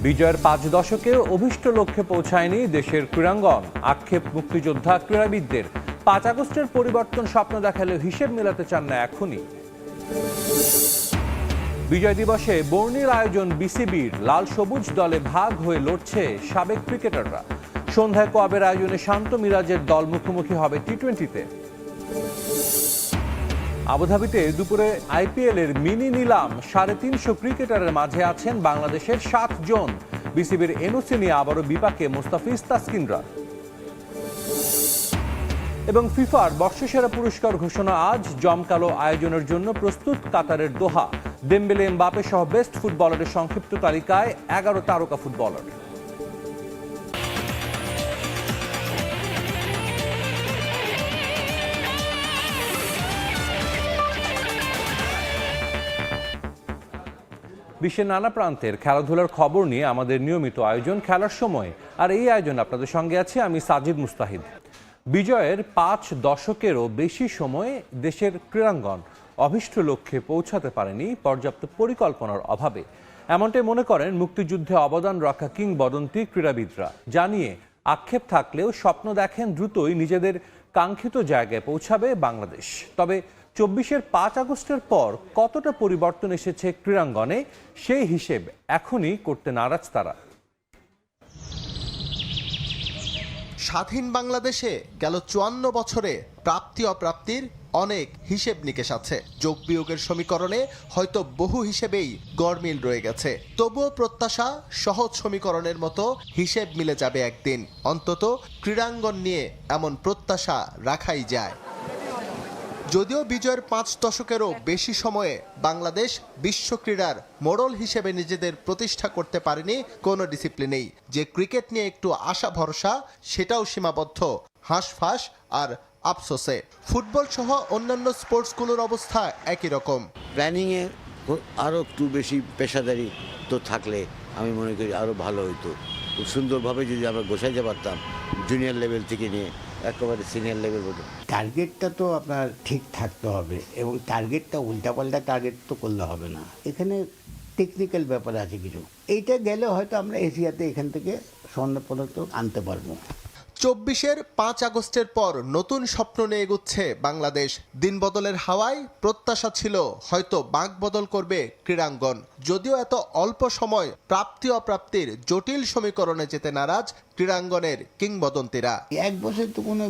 বিজয়ের 5 দশকেও অভীষ্ট লক্ষ্যে পৌঁছায়নি দেশের ক্রীড়াঙ্গন। আক্ষেপ মুক্তিযোদ্ধা ক্রীড়াবিদদের। 5 আগস্টের পরিবর্তন স্বপ্ন দেখালেও হিসেব মেলাতে চান না এখনই। বিজয় দিবসে বর্ণিল আয়োজন বিসিবির। লাল সবুজ দলে ভাগ হয়ে লড়ছে সাবেক ক্রিকেটাররা। সন্ধ্যায় কোয়াবের আয়োজনে শান্ত মিরাজের দল মুখোমুখি হবে টি-20-তে। আবুধাবিতে দুপুরে আইপিএল এর মিনি নিলাম। 350 ক্রিকেটারের মাঝে আছেন বাংলাদেশের 7 জন। বিসিবির এনওসি নিয়ে আবারও বিপাকে মুস্তাফিজ তাসকিনরা। এবং ফিফার বর্ষসেরা পুরস্কার ঘোষণা আজ। জমকালো আয়োজনের জন্য প্রস্তুত কাতারের দোহা। দেমবেলে, এমবাপে সহ বেস্ট ফুটবলারের সংক্ষিপ্ত তালিকায় 11 তারকা ফুটবলার। বিশ্বের নানা প্রান্তের খেলাধুলার খবর নিয়ে আমাদের নিয়মিত আয়োজন খেলার সময়। আর এই আয়োজন আপনাদের সঙ্গে আছে আমি সাজিদ মুস্তাহিদ। বিজয়ের 5 দশকেরও বেশি সময় দেশের ক্রীড়াঙ্গন অভীষ্ট লক্ষ্যে পৌঁছাতে পারেনি পর্যাপ্ত পরিকল্পনার অভাবে। এমনটাই মনে করেন মুক্তিযুদ্ধে অবদান রাখা কিংবদন্তি ক্রীড়াবিদরা। জানিয়ে আক্ষেপ থাকলেও স্বপ্ন দেখেন দ্রুতই নিজেদের কাঙ্ক্ষিত জায়গায় পৌঁছাবে বাংলাদেশ। তবে 24-এর 5 আগস্টের পর কতটা পরিবর্তন এসেছে ক্রীড়াঙ্গনে, সেই হিসেব এখনই করতে নারাজ তারা। স্বাধীন বাংলাদেশে গেল 54 বছরে প্রাপ্তি অপ্রাপ্তির অনেক হিসেব নিকেশ আছে। যোগ বিয়োগের সমীকরণে হয়তো বহু হিসেবেই গড়মিল রয়ে গেছে। তবুও প্রত্যাশা সহজ সমীকরণের মতো হিসেব মিলে যাবে একদিন। অন্তত ক্রীড়াঙ্গন নিয়ে এমন প্রত্যাশা রাখাই যায়। যদিও বিজয়ের 5 দশকেরও বেশি সময়ে বাংলাদেশ বিশ্ব ক্রীড়ার মোড়ল হিসেবে নিজেদের প্রতিষ্ঠা করতে পারেনি কোনো ডিসিপ্লিনেই। যে ক্রিকেট নিয়ে একটু আশা ভরসা, সেটাও সীমাবদ্ধ হাঁসফাঁস আর আফসোসে। ফুটবল সহ অন্যান্য স্পোর্টসগুলোর অবস্থা একই রকম। প্ল্যানিংয়ে আরও একটু বেশি পেশাদারি তো থাকলে আমি মনে করি আরও ভালো হতো। খুব সুন্দরভাবে যদি আমরা গোছাইতে পারতাম, জুনিয়র লেভেল থেকে নিয়ে একেবারে সিনিয়র লেভেল পর্যন্ত। টার্গেটটা তো আপনার ঠিক থাকতে হবে এবং টার্গেটটা উল্টাপাল্টা টার্গেট তো করলে হবে না। এখানে টেকনিক্যাল ব্যাপার আছে কিছু। এইটা গেলে হয়তো আমরা এশিয়াতে এখান থেকে স্বর্ণপদক আনতে পারবো। 24-এর 5 আগস্টের পর নতুন স্বপ্ন নিয়ে এগুচ্ছে বাংলাদেশ। দিন বদলের হাওয়ায় প্রত্যাশা ছিল হয়তো বাঁক বদল করবে ক্রীড়াঙ্গন। যদিও এত অল্প সময় প্রাপ্তি অপ্রাপ্তির জটিল সমীকরণে যেতে নারাজ ক্রীড়াঙ্গনের কিংবদন্তিরা। 1 বছর তো কোনো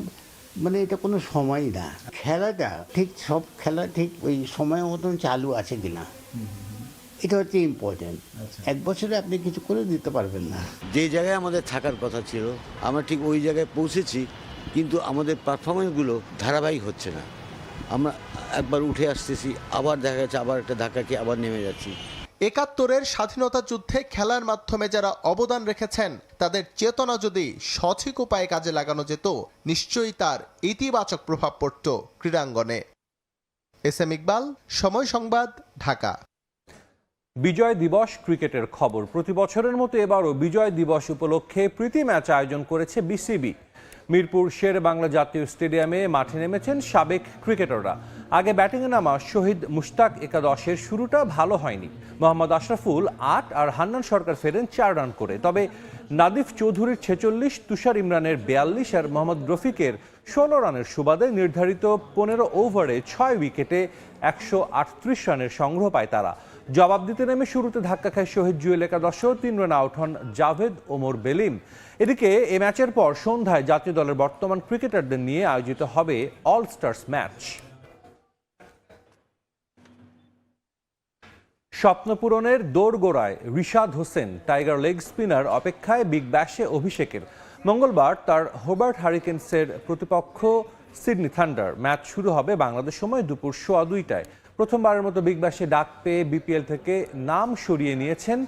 এটা কোনো সময়ই না। খেলাটা ঠিক, সব খেলা ঠিক ওই সময় মতন চালু আছে কিনা, এটা হচ্ছে ইম্পর্টেন্ট। 1 বছরে আপনি কিছু করে দিতে পারবেন না। যে জায়গায় আমাদের থাকার কথা ছিল আমরা ঠিক ওই জায়গায় পৌঁছেছি, কিন্তু আমাদের পারফরমেন্সগুলো ধারাবাহিক হচ্ছে না। আমরা একবার উঠে আসতেছি, আবার দেখা যাচ্ছে আবার একটা ধাক্কা খেয়ে আবার নেমে যাচ্ছি। 71-এর স্বাধীনতা যুদ্ধে খেলার মাধ্যমে যারা অবদান রেখেছেন তাদের চেতনা যদি সঠিক উপায়ে কাজে লাগানো যেত, নিশ্চয়ই তার ইতিবাচক প্রভাব পড়ত ক্রীড়াঙ্গনে। এস.এম. ইকবাল, সময় সংবাদ, ঢাকা। বিজয় দিবস ক্রিকেটের খবর। প্রতি বছরের মতো এবারও বিজয় দিবস উপলক্ষে প্রীতি ম্যাচ আয়োজন করেছে বিসিবি। মিরপুর শের বাংলা জাতীয় স্টেডিয়ামে মাঠে নেমেছেন সাবেক ক্রিকেটাররা। আগে ব্যাটিংয়ে নামা শহীদ মুশতাক একাদশের শুরুটা ভালো হয়নি। মোহাম্মদ আশরাফুল 8 আর হান্নান সরকার ফেরেন 4 রান করে। তবে নাদিফ চৌধুরীর 46, তুষার ইমরানের 42 আর মোহাম্মদ রফিকের 16 রানের সুবাদে নির্ধারিত 15 ওভারে 6 উইকেটে 138 রানের সংগ্রহ পায় তারা। জবাব দিতে নেমে শুরুতে ধাক্কা খায় শহীদ জুয়েল একাদশও। 3 রানে আউট হন জাভেদ ওমর বেলিম। এদিকে এ ম্যাচের পর সন্ধ্যায় জাতীয় দলের বর্তমান ক্রিকেটারদের নিয়ে আয়োজিত হবে অল স্টার্স ম্যাচ। স্বপ্নপূরণের দোরগোড়ায় Rishad Hossain. Tiger leg spinner অপেক্ষায় বিগ ব্যাশে অভিষেকের। মঙ্গলবার তার হোবার্ট হারিকেন্সের প্রতিপক্ষ সিডনি থান্ডার। ম্যাচ শুরু হবে বাংলাদেশ সময় দুপুর 2:15টায়। প্রথমবারের মতো বিগ ব্যাশে ডাক পেয়ে বিপিএল থেকে নাম সরিয়ে নিয়েছেন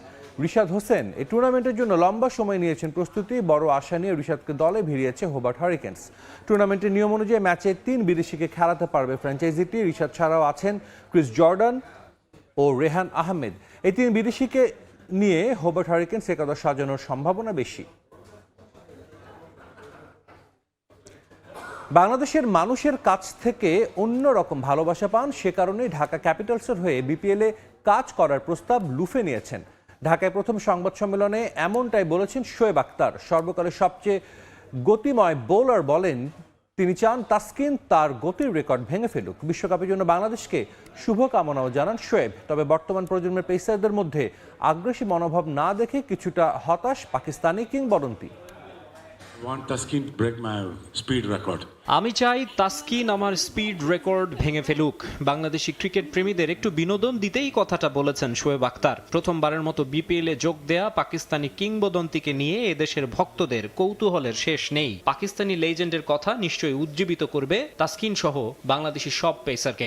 রিশাদ হোসেন। এই টুর্নামেন্টের জন্য লম্বা সময় নিয়েছেন প্রস্তুতি। বড় আশা নিয়ে রিশাদকে দলে ভিড়িয়েছে হোবার্ট হারিকেন্স। টুর্নামেন্টের নিয়ম অনুযায়ী ম্যাচে 3 বিদেশিকে খেলাতে পারবে ফ্র্যাঞ্চাইজিটি। রিশাদ ছাড়াও আছেন ক্রিস জর্ডান ও রেহান আহমেদ। এই 3 বিদেশিকে নিয়ে হোবার্ট হারিকেন্স একাদশ সাজানোর সম্ভাবনা বেশি। বাংলাদেশের মানুষের কাছ থেকে অন্যরকম ভালোবাসা পান, সে কারণেই ঢাকা ক্যাপিটালসের হয়ে বিপিএলে কাজ করার প্রস্তাব লুফে নিয়েছেন। ঢাকায় প্রথম সংবাদ সম্মেলনে এমনটাই বলেছেন শোয়েব আখতার। সর্বকালের সবচেয়ে গতিময় বোলার বলেন তিনি চান তাসকিন তার গতির রেকর্ড ভেঙে ফেলুক। বিশ্বকাপের জন্য বাংলাদেশকে শুভকামনাও জানান শোয়েব। তবে বর্তমান প্রজন্মের পেসারদের মধ্যে আগ্রাসী মনোভাব না দেখে কিছুটা হতাশ পাকিস্তানি কিংবদন্তি। আমি চাই তাসকিন আমার স্পিড রেকর্ড ভেঙে ফেলুক। বাংলাদেশি ক্রিকেট প্রেমীদের একটু বিনোদন দিতেই কথাটা বলেছেন শোয়েব আখতার। প্রথমবারের মতো বিপিএলে যোগ দেয়া পাকিস্তানি কিংবদন্তিকে নিয়ে এদেশের ভক্তদের কৌতূহলের শেষ নেই। পাকিস্তানি লেজেন্ডের কথা নিশ্চয়ই উজ্জীবিত করবে তাসকিন সহ বাংলাদেশি সব পেসারকে।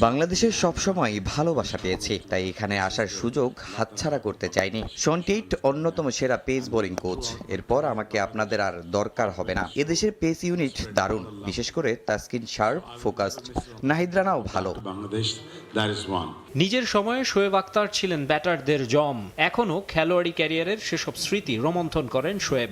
বাংলাদেশের সবসময় ভালোবাসা পেয়েছি, তাই এখানে আসার সুযোগ হাতছাড়া করতে চাইনি। শন টেইট অন্যতম সেরা পেস বোলিং কোচ, এরপর আমাকে আপনাদের আর দরকার হবে না। এদেশের পেস ইউনিট দারুণ, বিশেষ করে তাসকিন শার্প, ফোকাসড, নাহিদ রানাও ভালো। নিজের সময়ে শোয়েব আখতার ছিলেন ব্যাটারদের জম। এখনো খেলোয়াড়ি ক্যারিয়ারের সেসব স্মৃতি রোমন্থন করেন শোয়েব।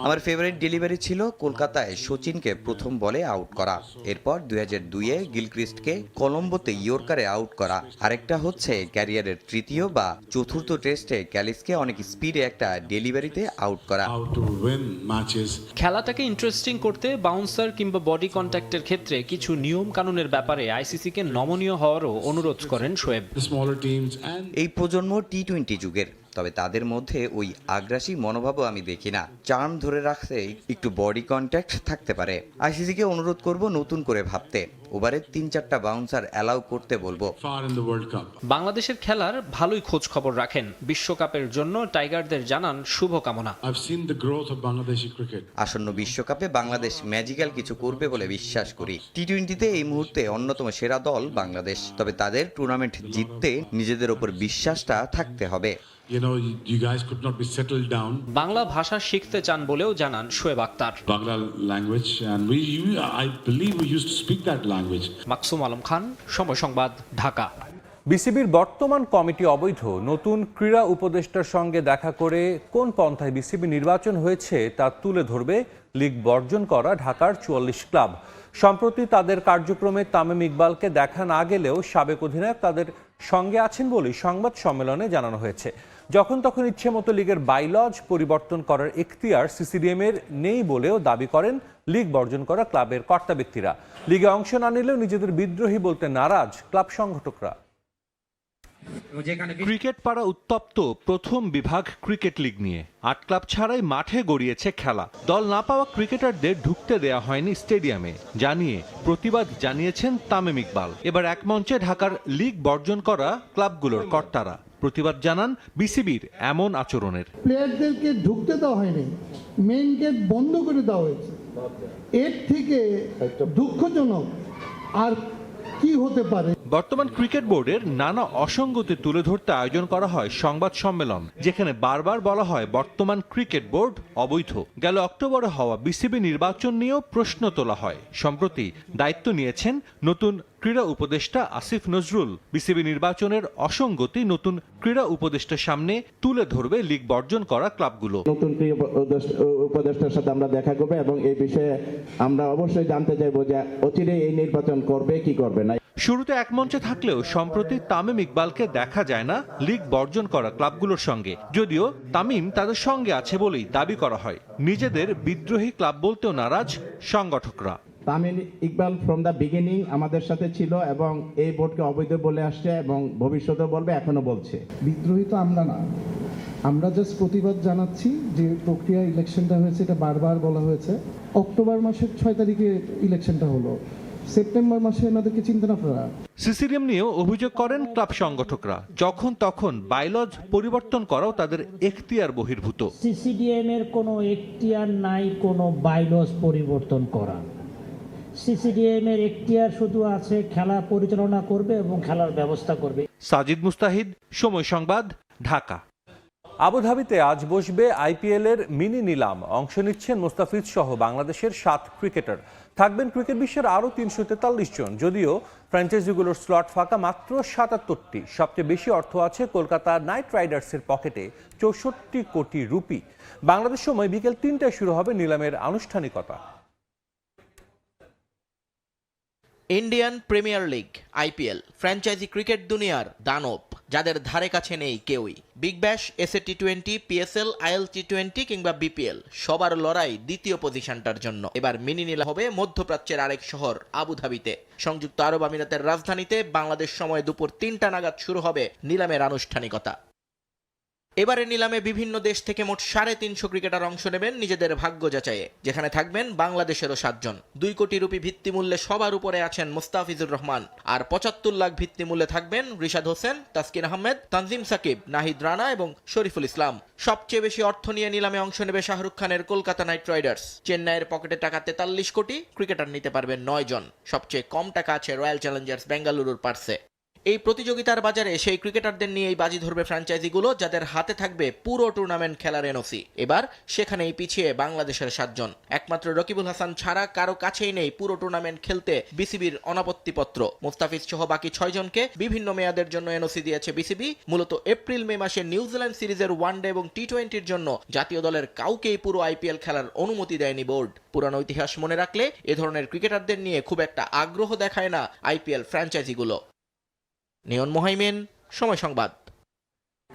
আমার ফেভারিট ডেলিভারি ছিল কলকাতায় সচিনকে প্রথম বলে আউট করা, এরপর 2002-এ গিলক্রিস্টকে কলম্বোতে ইয়র্কারে আউট করা, আরেকটা হচ্ছে ক্যারিয়ারের তৃতীয় বা চতুর্থ টেস্টে ক্যালিসকে অনেক স্পিডে একটা ডেলিভারিতে আউট করা। খেলাটাকে ইন্টারেস্টিং করতে বাউন্সার কিংবা বডি কন্ট্যাক্টের ক্ষেত্রে কিছু নিয়ম কানুনের ব্যাপারে আইসিসিকে নমনীয় হওয়ারও অনুরোধ করেন শোয়েব। এই প্রজন্ম টি-20 যুগের, তবে তাদের মধ্যে ওই আগ্রাসী মনোভাবও আমি দেখি না। চার্ম ধরে রাখতে একটু বডি কন্ট্যাক্ট থাকতে পারে। আইসিসিকে অনুরোধ করব নতুন করে ভাবতে, ওভারে 3-4টা বাউন্সার অ্যালাউ করতে বলবো। বাংলাদেশের খেলার ভালোই খোঁজ খবর রাখেন। বিশ্বকাপের জন্য টাইগারদের জানান শুভকামনা। আসন্ন বিশ্বকাপে বাংলাদেশ ম্যাজিক্যাল কিছু করবে বলে বিশ্বাস করি। টি-20-তে এই মুহূর্তে অন্যতম সেরা দল বাংলাদেশ, তবে তাদের টুর্নামেন্ট জিততে নিজেদের ওপর বিশ্বাসটা থাকতে হবে। বাংলা ভাষা শিখতে চান বলেও জানান শোয়েব আখতার। মাকসুম আলম খান, সময় সংবাদ, ঢাকা। বিসিবির বর্তমান কমিটি অবৈধ। নতুন ক্রীড়া উপদেষ্টার সঙ্গে দেখা করে কোন পন্থায় বিসিবি নির্বাচন হয়েছে তা তুলে ধরবে লিগ বর্জন করা ঢাকার 44 ক্লাব। সম্প্রতি তাদের কার্যক্রমে তামিম ইকবালকে দেখা না গেলেও সাবেক অধিনায়ক তাদের সঙ্গে আছেন বলেই সংবাদ সম্মেলনে জানানো হয়েছে। যখন তখন ইচ্ছে মতো লিগের বাইলজ পরিবর্তন করার এখতিয়ার সিসিডিএমের নেই বলেও দাবি করেন লিগ বর্জন করা ক্লাবের কর্তা ব্যক্তিরা। লিগে অংশ না নিলেও নিজেদের বিদ্রোহী বলতে নারাজ ক্লাব সংগঠকরা। ক্রিকেট পাড়া উত্তপ্ত প্রথম বিভাগ ক্রিকেট লিগ নিয়ে। 8 ক্লাব ছাড়াই মাঠে গড়িয়েছে খেলা। দল না পাওয়া ক্রিকেটারদের ঢুকতে দেয়া হয়নি স্টেডিয়ামে, জানিয়ে প্রতিবাদ জানিয়েছেন তামিম ইকবাল। এবার এক মঞ্চে ঢাকার লিগ বর্জন করা ক্লাবগুলোর কর্তারা প্রতিবাদ জানান বিসিবির এমন আচরণের। প্লেয়ারদেরকে ঢুকতে দেওয়া হয়নি, মেইন গেট বন্ধ করে দেওয়া হয়েছে। এর থেকে দুঃখজনক আর কি হতে পারে? বর্তমান ক্রিকেট বোর্ডের নানা অসঙ্গতি তুলে ধরতে আয়োজন করা হয় সংবাদ সম্মেলন, যেখানে বারবার বলা হয় বর্তমান ক্রিকেট বোর্ড অবৈধ। গেল অক্টোবরে হওয়া বিসিবি নির্বাচন নিয়েও প্রশ্ন তোলা হয়। সম্প্রতি দায়িত্ব নিয়েছেন নতুন ক্রীড়া উপদেষ্টা আসিফ নজরুল। বিসিবি নির্বাচনের অসঙ্গতি নতুন ক্রীড়া উপদেষ্টার সামনে তুলে ধরবে লিগ বর্জন করা ক্লাবগুলো। নতুন ক্রীড়া উপদেষ্টার সাথে আমরা দেখা করব এবং এই বিষয়ে আমরা অবশ্যই জানতে চাইবো যে অচিরেই এই নির্বাচন করবে কি করবে না। শুরুতে এক মঞ্চে থাকলেও সম্প্রতি তামিম ইকবালকে দেখা যায় না লিগ বর্জন করা ক্লাবগুলোর সঙ্গে, যদিও তামিম তাদের সঙ্গে আছে বলেই দাবি করা হয়। নিজেদের বিদ্রোহী ক্লাব বলতেও নারাজ সংগঠকরা। Tamim Iqbal from the beginning আমাদের সাথে ছিল এবং এই বোর্ডকে অবৈধ বলে আসছে এবং ভবিষ্যতেও বলবে, এখনো বলছে। বিদ্রোহী তো আমরা না, আমরা জাস্ট প্রতিবাদ জানাচ্ছি যে প্রক্রিয়া ইলেকশনটা হয়েছে, এটা বারবার বলা হয়েছে। অক্টোবর মাসের 6 তারিখে ইলেকশনটা হলো, সেপ্টেম্বর মাসে এনাদেরকে চিন্তা করা। সিসিডিএম নিয়েও অভিযোগ করেন ক্লাব সংগঠকরা, যখন তখন বাইলজ পরিবর্তন করাও তাদের এখতিয়ার বহির্ভূত। সিসিডিএম এর কোনো এখতিয়ার নাই কোনো বাইলজ পরিবর্তন করা। সিসিডিএম এর এখতিয়ার শুধু আছে খেলা পরিচালনা করবে এবং খেলার ব্যবস্থা করবে। সাজিদ মুস্তাহিদ, সময় সংবাদ, ঢাকা। আবুধাবিতে আজ বসবে আইপিএল এর মিনি নিলাম। অংশ নিচ্ছেন মোস্তাফিজ সহ বাংলাদেশের 7 ক্রিকেটার। থাকবেন ক্রিকেট বিশ্বের আরও 343 জন। যদিও ফ্র্যাঞ্চাইজিগুলোর স্লট ফাঁকা মাত্র 77টি। সবচেয়ে বেশি অর্থ আছে কলকাতা নাইট রাইডার্সের পকেটে, 64 কোটি রুপি। বাংলাদেশ সময় বিকেল 3টায় শুরু হবে নিলামের আনুষ্ঠানিকতা। Indian premier league IPL franchise cricket দুনিয়ার দানব। যাদের ধারে কাছে নেই কেউই। Big Bash, SA T20, PSL, IL T20 কিংবা বিপিএল সবার লড়াই দ্বিতীয় পজিশনটার জন্য। এবার মিনি নিলাম হবে মধ্যপ্রাচ্যের আরেক শহর আবুধাবিতে। সংযুক্ত আরব আমিরাতের রাজধানীতে বাংলাদেশ সময় দুপুর 3টা নাগাদ শুরু হবে নিলামের আনুষ্ঠানিকতা। এবারে নিলামে বিভিন্ন দেশ থেকে মোট 350 ক্রিকেটার অংশ নেবেন নিজেদের ভাগ্য যাচাইয়ে, যেখানে থাকবেন বাংলাদেশেরও 7 জন। 2 কোটি রুপি ভিত্তিমূল্যে সবার উপরে আছেন মুস্তাফিজুর রহমান, আর 75 লাখ ভিত্তিমূল্যে থাকবেন রিশাদ হোসেন, তাসকিন আহমেদ, তানজিম সাকিব, নাহিদ রানা এবং শরীফুল ইসলাম। সবচেয়ে বেশি অর্থ নিয়ে নিলামে অংশ নেবে শাহরুখ খানের কলকাতা নাইট রাইডার্স। চেন্নাইয়ের পকেটে টাকা 43 কোটি, ক্রিকেটার নিতে পারবেন 9 জন। সবচেয়ে কম টাকা আছে রয়্যাল চ্যালেঞ্জার্স বেঙ্গালুরুর পার্সে। এই প্রতিযোগিতার বাজারে সেই ক্রিকেটারদের নিয়েই বাজি ধরবে ফ্র্যাঞ্চাইজিগুলো, যাদের হাতে থাকবে পুরো টুর্নামেন্ট খেলার এনওসি। এবার সেখানেই পিছিয়ে বাংলাদেশের 7 জন। একমাত্র রকিবুল হাসান ছাড়া কারো কাছেই নেই পুরো টুর্নামেন্ট খেলতে বিসিবির অনাপত্তিপত্র। মুস্তাফিজ সহ বাকি 6 জনকে বিভিন্ন মেয়াদের জন্য এনওসি দিয়েছে বিসিবি। মূলত এপ্রিল-মে মাসে নিউজিল্যান্ড সিরিজের ওয়ানডে এবং টি20-র জন্য জাতীয় দলের কাউকেই পুরো আইপিএল খেলার অনুমতি দেয়নি বোর্ড। পুরানো ইতিহাস মনে রাখলে এ ধরনের ক্রিকেটারদের নিয়ে খুব একটা আগ্রহ দেখায় না আইপিএল ফ্র্যাঞ্চাইজিগুলো। নিয়ন মোহাইমেন, সময় সংবাদ।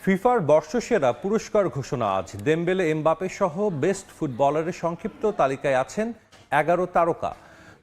ফিফার বর্ষসেরা পুরস্কার ঘোষণা আজ। দেমবেলে, এমবাপে সহ বেস্ট ফুটবলারের সংক্ষিপ্ত তালিকায় আছেন 11 তারকা।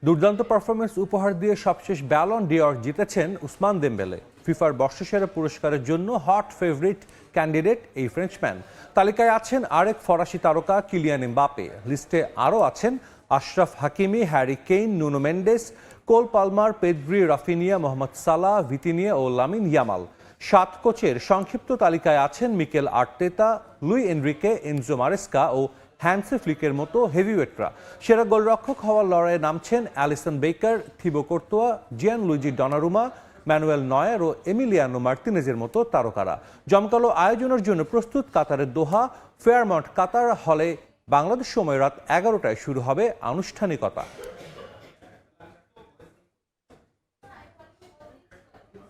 দুর্দান্ত পারফরমেন্স উপহার দিয়ে সবশেষ ব্যালন ডি'অর জিতেছেন উসমান দেমবেলে। ফিফার বর্ষসেরা পুরস্কারের জন্য হট ফেভারিট ক্যান্ডিডেট এই ফ্রেঞ্চম্যান। তালিকায় আছেন আরেক ফরাসি তারকা কিলিয়ান এমবাপে। লিস্টে আরও আছেন Achraf Hakimi, Harry Kane, Nuno Mendes, Cole Palmer, Pedri, Raphinha, Mohamed Salah, Vitinha ও লামিন ইয়ামাল। 7 কোচের সংক্ষিপ্ত তালিকায় আছেন Mikel Arteta, Luis Enrique, Enzo Maresca ও হ্যান্সি ফ্লিকের মতো হেভিওয়েটরা। সেরা গোলরক্ষক হওয়ার লড়াইয়ে নামছেন অ্যালিসন বেকার, থিবো কোর্তোয়া, জিয়ান লুইজি ডনারুমা, ম্যানুয়েল নয়ার ও এমিলিয়ানো মার্তিনেজের মতো তারকারা। জমকালো আয়োজনের জন্য প্রস্তুত কাতারের দোহা ফেয়ারমাউন্ট কাতার হলে বাংলাদেশ সময় রাত 11টায় শুরু হবে আনুষ্ঠানিকতা।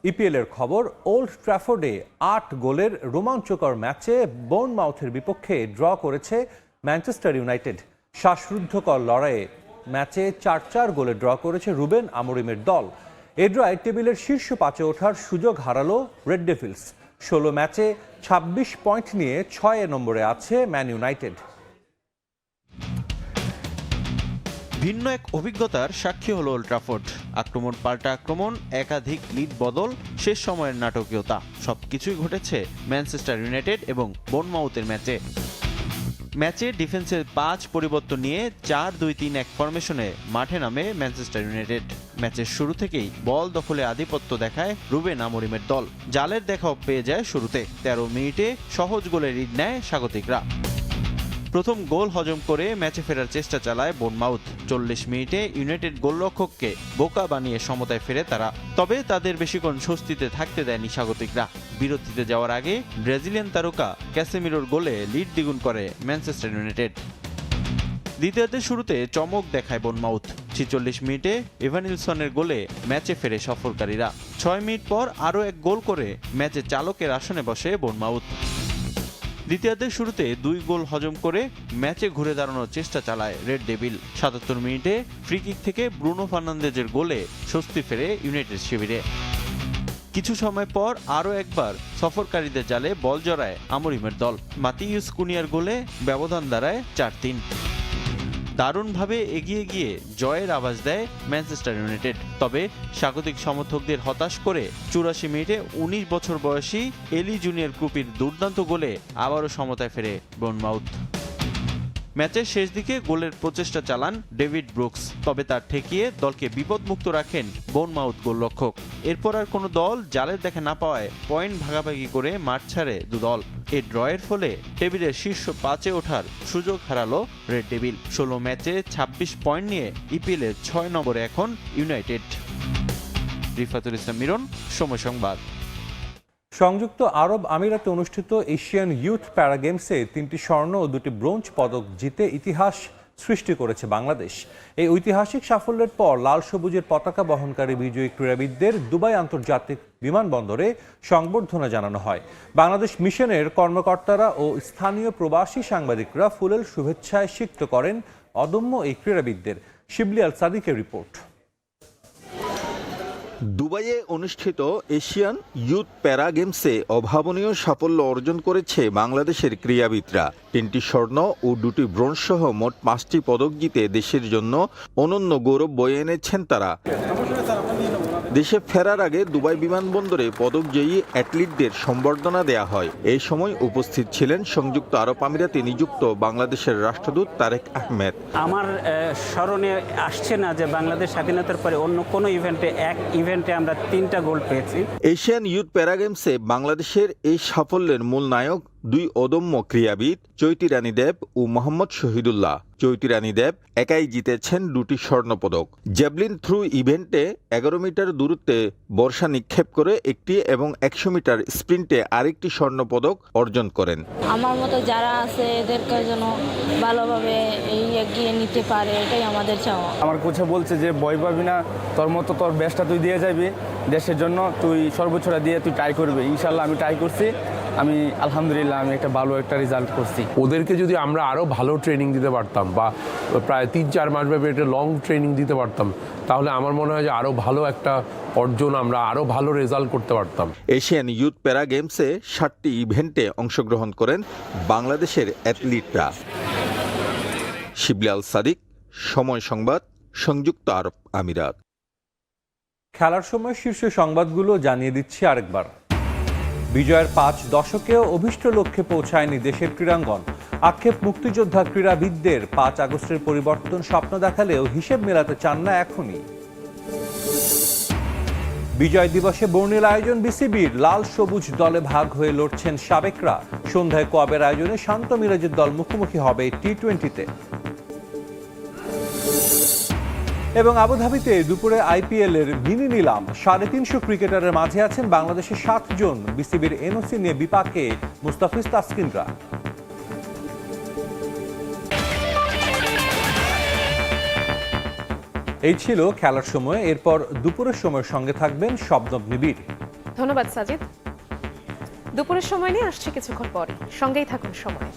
ইপিএলের খবর। ওল্ড ট্র্যাফোর্ডে 8 গোলের রোমাঞ্চকর ম্যাচে বোর্নমাউথের বিপক্ষে ড্র করেছে ম্যানচেস্টার ইউনাইটেড। শ্বাসরুদ্ধকর লড়াইয়ে ম্যাচে 4-4 গোলে ড্র করেছে রুবেন আমোরিমের দল। এ ড্রয়ে টেবিলের শীর্ষ 5-এ ওঠার সুযোগ হারালো রেড ডেভিলস। 16 ম্যাচে 26 পয়েন্ট নিয়ে 6 নম্বরে আছে ম্যান ইউনাইটেড। ভিন্ন এক অভিজ্ঞতার সাক্ষী হলো ওল্ড ট্রাফোর্ড। আক্রমণ পাল্টা আক্রমণ, একাধিক লিড বদল, শেষ সময়ের নাটকীয়তা সবকিছুই ঘটেছে ম্যানচেস্টার ইউনাইটেড এবং বোর্নমাউথের ম্যাচে ডিফেন্সের 5 পরিবর্তন নিয়ে 4-2-3-1 ফরমেশনে মাঠে নামে ম্যানচেস্টার ইউনাইটেড। ম্যাচের শুরু থেকেই বল দখলে আধিপত্য দেখায় রুবেন আমোরিমের দল। জালের দেখাও পেয়ে যায় শুরুতে। 13 মিনিটে সহজ গোলে লিড নেয় স্বাগতিকরা। প্রথম গোল হজম করে ম্যাচে ফেরার চেষ্টা চালায় বোর্নমাউথ। 40 মিনিটে ইউনাইটেড গোলরক্ষককে বোকা বানিয়ে সমতায় ফেরে তারা। তবে তাদের বেশিক্ষণ স্বস্তিতে থাকতে দেয়নি স্বাগতিকরা। বিরতিতে যাওয়ার আগে ব্রাজিলিয়ান তারকা ক্যাসেমিরোর গোলে লিড দ্বিগুণ করে ম্যানচেস্টার ইউনাইটেড। দ্বিতীয়ার্ধের শুরুতে চমক দেখায় বোর্নমাউথ। 46 মিনিটে এভানিলসনের গোলে ম্যাচে ফেরে সফরকারীরা। 6 মিনিট পর আরও এক গোল করে ম্যাচে চালকের আসনে বসে বোর্নমাউথ। দ্বিতীয়ার্ধের শুরুতে 2 গোল হজম করে ম্যাচে ঘুরে দাঁড়ানোর চেষ্টা চালায় রেড ডেভিল। 77 মিনিটে ফ্রিকিক থেকে ব্রুনো ফার্নান্দেজের গোলে স্বস্তি ফেরে ইউনাইটেড শিবিরে। কিছু সময় পর আরও একবার সফরকারীদের জালে বল জড়ায় আমোরিমের দল। মাতিউস কুনিয়ার গোলে ব্যবধান দাঁড়ায় 4-3। দারুণভাবে এগিয়ে গিয়ে জয়ের আভাস দেয় ম্যানচেস্টার ইউনাইটেড। তবে স্বাগতিক সমর্থকদের হতাশ করে 84 মিনিটে 19 বছর বয়সী এলি জুনিয়র ক্রুপির দুর্দান্ত গোলে আবারও সমতায় ফেরে বোর্নমাউথ। ম্যাচের শেষ দিকে গোলের প্রচেষ্টা চালান ডেভিড ব্রুকস, তবে তার ঠেকিয়ে দলকে বিপদমুক্ত রাখেন বোর্নমাউথ গোলরক্ষক। এরপর আর কোনো দল জালের দেখা না পাওয়ায় পয়েন্ট ভাগাভাগি করে মাঠ ছাড়ে দুদল। এই ড্রয়ের ফলে টেবিলের শীর্ষ 5-এ ওঠার সুযোগ হারালো রেড ডেভিল। 16 ম্যাচে 26 পয়েন্ট নিয়ে ইপিএলের 6 নম্বরে এখন ইউনাইটেড। রিফাতুল ইসলাম মিরন, সময় সংবাদ। সংযুক্ত আরব আমিরাতে অনুষ্ঠিত এশিয়ান ইউথ প্যারা গেমসে 3টি স্বর্ণ ও 2টি ব্রোঞ্জ পদক জিতে ইতিহাস সৃষ্টি করেছে বাংলাদেশ। এই ঐতিহাসিক সাফল্যের পর লাল সবুজের পতাকা বহনকারী বিজয়ী ক্রীড়াবিদদের দুবাই আন্তর্জাতিক বিমানবন্দরে সংবর্ধনা জানানো হয়। বাংলাদেশ মিশনের কর্মকর্তারা ও স্থানীয় প্রবাসী সাংবাদিকরা ফুলেল শুভেচ্ছায় সিক্ত করেন অদম্য এই ক্রীড়াবিদদের। শিবলি আল সাদিকের রিপোর্ট। দুবাইয়ে অনুষ্ঠিত এশিয়ান ইউথ প্যারা গেমসে অভাবনীয় সাফল্য অর্জন করেছে বাংলাদেশের ক্রীড়াবিদরা। 3টি স্বর্ণ ও 2টি ব্রোঞ্জ সহ মোট 5টি পদক জিতে দেশের জন্য অনন্য গৌরব বয়ে এনেছেন তারা। দেশে ফেরার আগে দুবাই বিমানবন্দরে পদকজয়ী অ্যাথলিটদের সম্বর্ধনা দেয়া হয়। এই সময় উপস্থিত ছিলেন সংযুক্ত আরব আমিরাতে নিযুক্ত বাংলাদেশের রাষ্ট্রদূত তারেক আহমেদ। আমার স্মরণে আসছে না যে বাংলাদেশ স্বাধীনতার পরে অন্য কোনো ইভেন্টে আমরা 3টা গোল্ড পেয়েছি। এশিয়ান ইউথ প্যারা গেমসে বাংলাদেশের এই সাফল্যের মূল নায়ক 2 অদম্য ক্রীড়াবিদ চৈতি রানী দেব ও মোহাম্মদ শহীদুল্লাহ। চৈতি রানী দেব একাই জিতেছেন 2টি স্বর্ণপদক। জ্যাভলিন থ্রু ইভেন্টে 11 মিটার দূরত্বে বর্ষা নিক্ষেপ করে একটি এবং 100 মিটার স্প্রিন্টে আরেকটি স্বর্ণপদক অর্জন করেন। আমার মতো যারা আছে এদেরকে যেন ভালোভাবে এগিয়ে নিতে পারে, এটাই আমাদের চাওয়া। আমার কোচে বলছে যে ভয় পাবি না, তোর মতো তোর বেস্টটা তুই দিয়ে যাবি, দেশের জন্য তুই সর্বোচ্চটা দিয়ে তুই ট্রাই করবি। ইনশাল্লাহ আমি ট্রাই করছি, আমি আলহামদুলিল্লাহ আমি একটা ভালো একটা রেজাল্ট করছি। ওদেরকে যদি আমরা আরও ভালো ট্রেনিং দিতে পারতাম বা প্রায় 3-4 মাস ব্যাপী একটা লং ট্রেনিং দিতে পারতাম, তাহলে আমার মনে হয় যে আরও ভালো একটা অর্জন, আমরা আরও ভালো রেজাল্ট করতে পারতাম। এশিয়ান ইউথ প্যারা গেমসে 7টি ইভেন্টে অংশগ্রহণ করেন বাংলাদেশের অ্যাথলিটরা। শিবলি আল সাদিক, সময় সংবাদ, সংযুক্ত আরব আমিরাত। খেলার সময় শীর্ষ সংবাদগুলো জানিয়ে দিচ্ছি আরেকবার। বিজয়ের 5 দশকেও অভীষ্ট লক্ষ্যে পৌঁছায়নি দেশের ক্রীড়াঙ্গন। আক্ষেপ মুক্তিযোদ্ধা ক্রীড়াবিদদের। 5 আগস্টের পরিবর্তন স্বপ্ন দেখালেও হিসেব মেলাতে চান না এখনই। বিজয় দিবসে বর্ণিল আয়োজন বিসিবির। লাল সবুজ দলে ভাগ হয়ে লড়ছেন সাবেকরা। সন্ধ্যায় কোয়াবের আয়োজনে শান্ত মিরাজের দল মুখোমুখি হবে টি20তে। এবং আবুধাবিতে দুপুরে আইপিএল এর মিনি নিলাম। 350 ক্রিকেটারের মাঝে আছেন বাংলাদেশের 7 জন। বিসিবির এনওসি নিয়ে বিপাকে মুস্তাফিজ তাসকিনরা। এই ছিল খেলার সময়। এরপর দুপুরের সময়ের সঙ্গে থাকবেন শবনব নিবিড়। ধন্যবাদ সাজিদ। দুপুরের সময় নিয়ে আসছে কিছুক্ষণ পরে, সঙ্গেই থাকুন সময়।